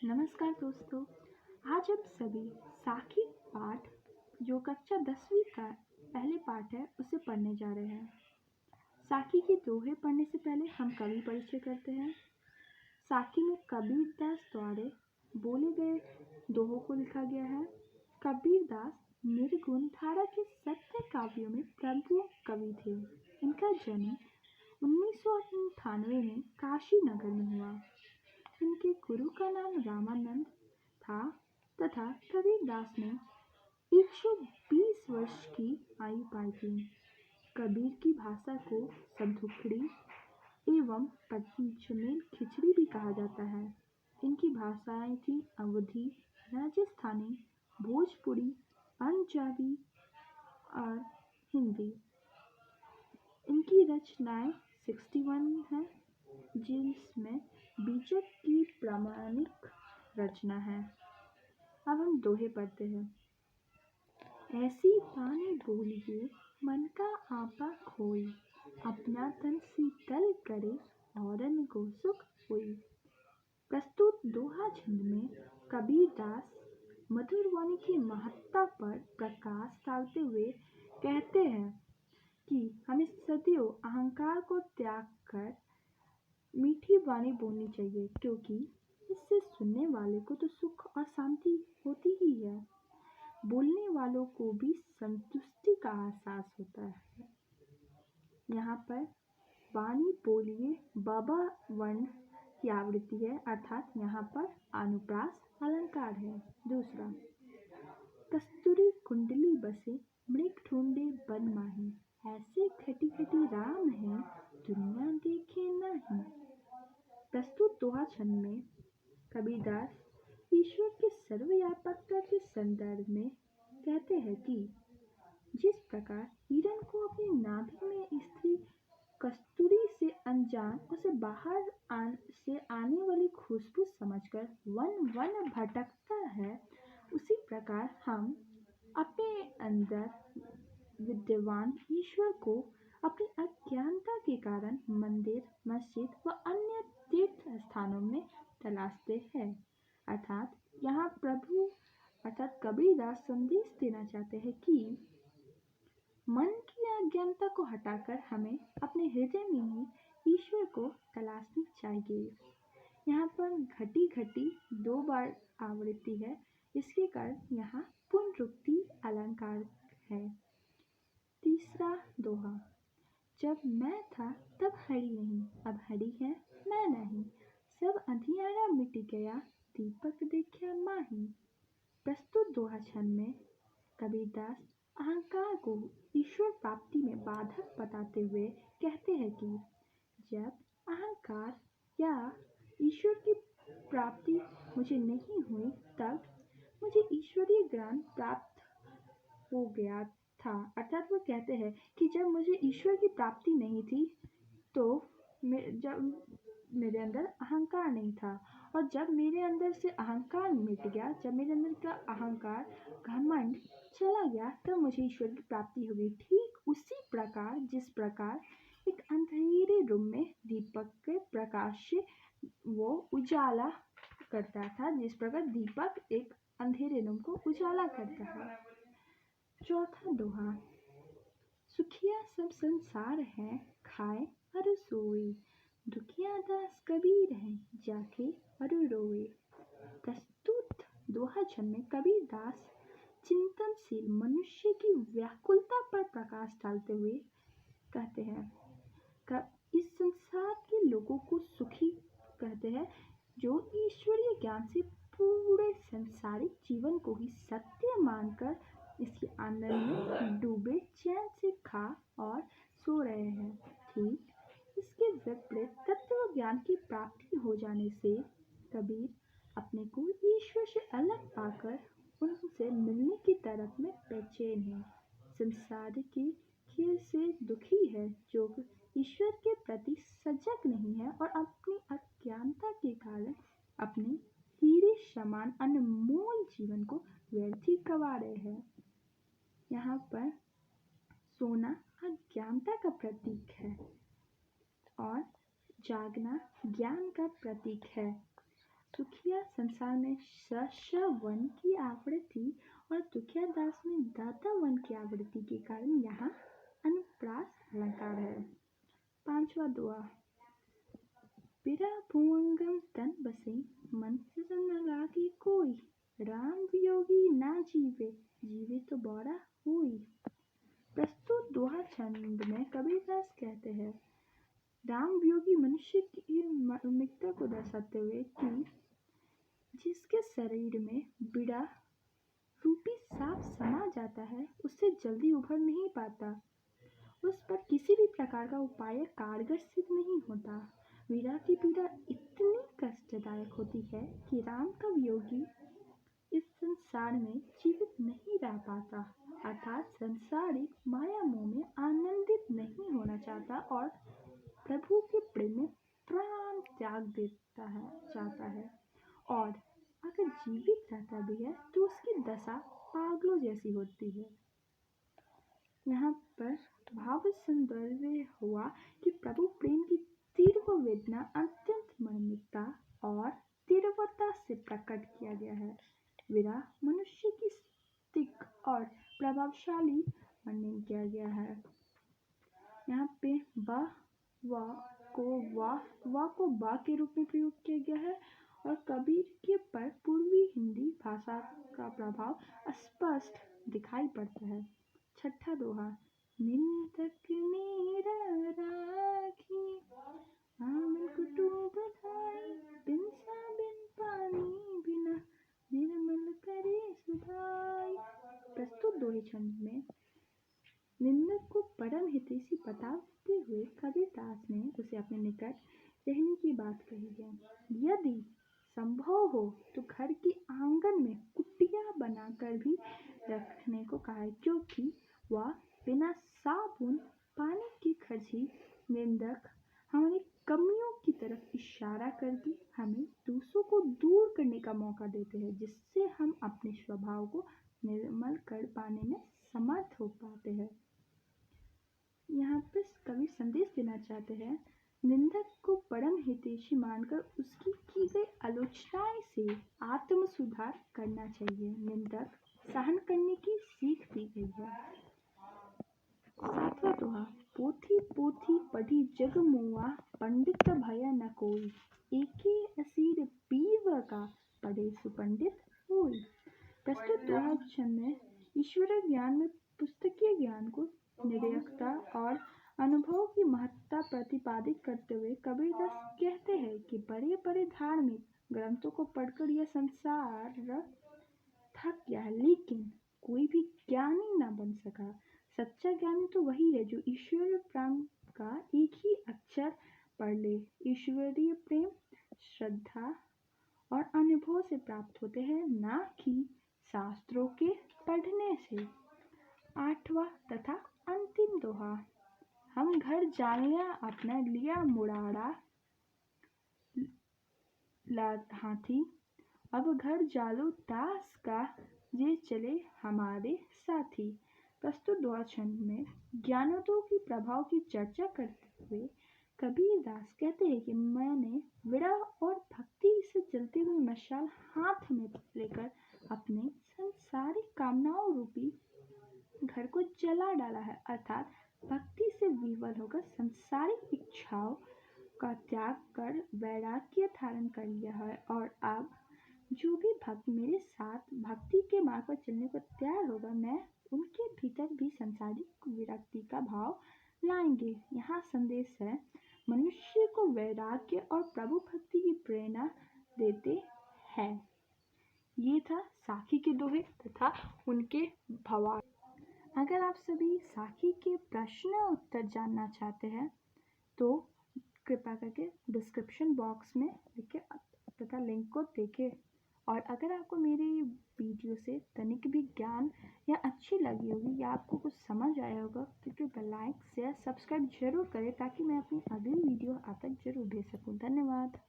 नमस्कार दोस्तों। आज हम सभी साखी पाठ जो कक्षा 10वीं का पहले पाठ है उसे पढ़ने जा रहे हैं। साखी के दोहे पढ़ने से पहले हम कवि परिचय करते हैं। साखी में कबीर दास द्वारा बोले गए दोहों को लिखा गया है। कबीर दास निर्गुण धारा के सत्य काव्यों में प्रभु कवि थे। इनका जन्म 1998 में काशी नगर में हुआ। इनके गुरु का नाम रामानंद था तथा कबीर दास ने 120 वर्ष की आयु पाई थी। कबीर की भाषा को सदुखड़ी एवं पंचमेल खिचड़ी भी कहा जाता है। इनकी भाषाएं थी अवधी, राजस्थानी, भोजपुरी, पंजाबी और हिंदी। इनकी रचनाएं 61 है, जिसमें बीजक की प्रामाणिक रचना है। अब हम दोहे पढ़ते हैं। ऐसी बानी बोलिए मन का आपा खोई, अपना तन शीतल करे औरन को सुख होई। प्रस्तुत दोहा छंद में कबीर दास मधुर वाणी की महत्ता पर प्रकाश डालते हुए कहते हैं कि हमें सदैव अहंकार को त्याग कर मीठी वाणी बोलनी चाहिए, क्योंकि इससे सुनने वाले को तो सुख और शांति होती ही है, बोलने वालों को भी संतुष्टि का एहसास होता है। यहाँ पर वाणी बोलिए बाबा वर्ण की आवृत्ति है, अर्थात यहाँ पर अनुप्रास अलंकार है। दूसरा, कस्तूरी कुंडली बसे मृग ढूंढे बन माही, ऐसे खटी खटी राम है दुनिया देखे नहीं। प्रस्तुत दोहा छंद में कबीरदास ईश्वर के सर्वव्यापकता के संदर्भ में कहते हैं कि जिस प्रकार हिरण को अपनी नाभि में स्त्री कस्तूरी से अनजान उसे बाहर से आने वाली खुशबू समझकर वन वन भटकता है, उसी प्रकार हम अपने अंदर विद्यमान ईश्वर को अपनी अज्ञानता के कारण मंदिर, मस्जिद व अन्य तीर्थ स्थानों में तलाशते हैं। अर्थात यहाँ प्रभु अर्थात कबीरदास संदेश देना चाहते हैं कि मन की अज्ञानता को हटाकर हमें अपने हृदय में ही ईश्वर को तलाशनी चाहिए। यहाँ पर घटी घटी 2 बार आवृत्ति है, इसके कारण यहाँ पुनरुक्ति अलंकार है। तीसरा दोहा, जब मैं था तब हड़ी नहीं, अब हड़ी है मैं नहीं, सब अंधियारा मिट गया दीपक देखा माही। प्रस्तुत दोहा छंद में कबीरदास अहंकार को ईश्वर प्राप्ति में बाधक बताते हुए कहते हैं कि जब अहंकार या ईश्वर की प्राप्ति मुझे नहीं हुई, तब मुझे ईश्वरीय ज्ञान प्राप्त हो गया था। अर्थात वो कहते हैं कि जब मुझे ईश्वर की प्राप्ति नहीं थी, तो जब मेरे अंदर अहंकार नहीं था, और जब मेरे अंदर से अहंकार मिट गया, जब मेरे अंदर का अहंकार घमंड चला गया, तब मुझे ईश्वर की प्राप्ति हो गई। ठीक उसी प्रकार जिस प्रकार एक अंधेरे रूम में दीपक के प्रकाश से वो उजाला करता था, जिस प्रकार दीपक एक अंधेरे रूम को उजाला करता है। चौथा दोहा, सुखिया सब संसार है खाए और सोए, दुखिया दास कबीर है जाके और रोए। प्रस्तुत दोहा छंद में कबीर दास चिंतनशील मनुष्य की व्याकुलता पर प्रकाश डालते हुए कहते हैं इस संसार के लोगों को सुखी कहते हैं जो ईश्वरीय ज्ञान से पूरे संसारिक जीवन को ही सत्य मानकर इसके आनंद में डूबे चैन से खा और सो रहे हैं। ठीक इसके विपरीत तत्व ज्ञान की प्राप्ति हो जाने से कबीर अपने को ईश्वर से अलग पाकर उनसे मिलने की तरफ में बेचैन है। संसार के खेल से दुखी है जो ईश्वर के प्रति सजग नहीं है और अपनी अज्ञानता के कारण अपने हीरे समान अनमोल जीवन को व्यर्थ ही गवा रहे हैं। यहाँ पर सोना अज्ञानता का प्रतीक है और जागना ज्ञान का प्रतीक है। सुखिया संसार में श वन की आवृत्ति और दुखिया दास में दाता वन की आवृत्ति के कारण यहाँ अनुप्रास अलंकार है। पांचवा दोहा। बिरा भुवंगम तन बसे मन से न लागे कोई, राम वियोगी ना जीवे जीवे तो बौरा हुई। प्रस्तुत दोहा छंद में कबीरदास कहते हैं, राम वियोगी मनुष्य की मार्मिकता को दर्शाते हुए कि जिसके शरीर में बिड़ा रूपी सांप समा जाता है उससे जल्दी उभर नहीं पाता, उस पर किसी भी प्रकार का उपाय कारगर सिद्ध नहीं होता। वीरा की पीड़ा इतनी कष्टदायक होती है कि राम का वियोगी इस संसार में जीवित नहीं रह पाता, अर्थात संसारिक माया मोह में आनंदित नहीं होना चाहता और प्रभु के प्रेम में प्राण त्याग देता है चाहता है, और अगर जीवित रहता भी है तो उसकी दशा पागलों जैसी होती है। यहाँ पर भाव सौंदर्य हुआ कि प्रभु प्रेम की तीव्र वेदना अत्यंत मार्मिकता और तीव्रता से प्रकट किया गया है। विरह मनुष्य की स्थिक और प्रभावशाली वर्णन किया गया है। यहाँ पे वा को बा के रूप में प्रयोग किया गया है और कबीर के पर पूर्वी हिंदी भाषा का प्रभाव स्पष्ट दिखाई पड़ता है। छठा दोहा। निंदक नीर राखी आमन कुटुंब धाई, बिन साबिन पानी बिना निर्मल करे सुधाई। प्रस्तुत दोहे छंद में निंदक को परम हितैषी बताते हुए कबीरदास ने उसे अपने निकट रहने की बात कही है। यदि संभव हो तो घर के आंगन में कुटिया बनाकर भी रखने को कहा है, क्योंकि वह बिना साबुन पानी के खर्ची निंदक हमारी कमियों की तरफ इशारा करके हमें दूसरों को दूर करने का मौका देते हैं, जिससे हम अपने स्वभाव को निर्मल कर पाने में समर्थ हो पाते हैं। यहाँ पर कवि संदेश देना चाहते हैं, निंदक को परम हितैषी मानकर उसकी की गई आलोचनाएं से आत्म सुधार करना चाहिए। निंदक सहन करने की सीख दी गई है। सातवां दोहा। पोथी पोथी पढ़ी जग मुआ, पंडित भय न कोई, एके असीर पीव का पढ़े सुपंडित होई। प्रस्तुत दोहा छंद में ईश्वर ज्ञान में पुस्तकीय ज्ञान को निरर्थकता और अनुभव की महत्ता प्रतिपादित करते हुए कबीरदास कहते हैं कि बड़े बड़े धार्मिक ग्रंथों को पढ़कर यह संसार थक गया है, लेकिन कोई भी ज्ञानी न बन सका। सच्चा ज्ञानी तो वही है जो ईश्वर प्रेम का एक ही अक्षर पढ़ ले। ईश्वरीय प्रेम श्रद्धा और अनुभव से प्राप्त होते हैं, ना कि शास्त्रों के पढ़ने से। आठवां तथा अंतिम दोहा। हम घर जालिया अपना लिया मुड़ाड़ा हाथी, अब घर जालो दास का ये चले हमारे साथी। प्रस्तुत दोहा छंद में ज्ञानोदय की प्रभाव की चर्चा करते हुए कबीरदास कहते हैं कि मैंने विरह और भक्ति से जलती हुई मशाल हाथ में लेकर अपने संसारिक कामनाओं रूपी घर को जला डाला है, अर्थात भक्ति से विवल होकर संसारिक इच्छाओं का त्याग कर वैराग्य धारण कर लिया है। और अब जो भी भक्त मेरे साथ भक्ति के मार्ग पर चलने को तैयार होगा, मैं उनके भीतर भी संसारिक विरक्ति का भाव लाएंगे। यहाँ संदेश है, मनुष्य को वैराग्य और प्रभु भक्ति की प्रेरणा देते हैं। ये था साखी के दोहे तथा उनके भावार्थ। अगर आप सभी साखी के प्रश्न उत्तर जानना चाहते हैं तो कृपया करके डिस्क्रिप्शन बॉक्स में लिखे तथा लिंक को देखें। और अगर आपको मेरी वीडियो से तनिक भी ज्ञान या अच्छी लगी होगी या आपको कुछ समझ आया होगा तो कृपया लाइक शेयर सब्सक्राइब जरूर करें, ताकि मैं अपनी अगली वीडियो आप तक जरूर भेज सकूं। धन्यवाद।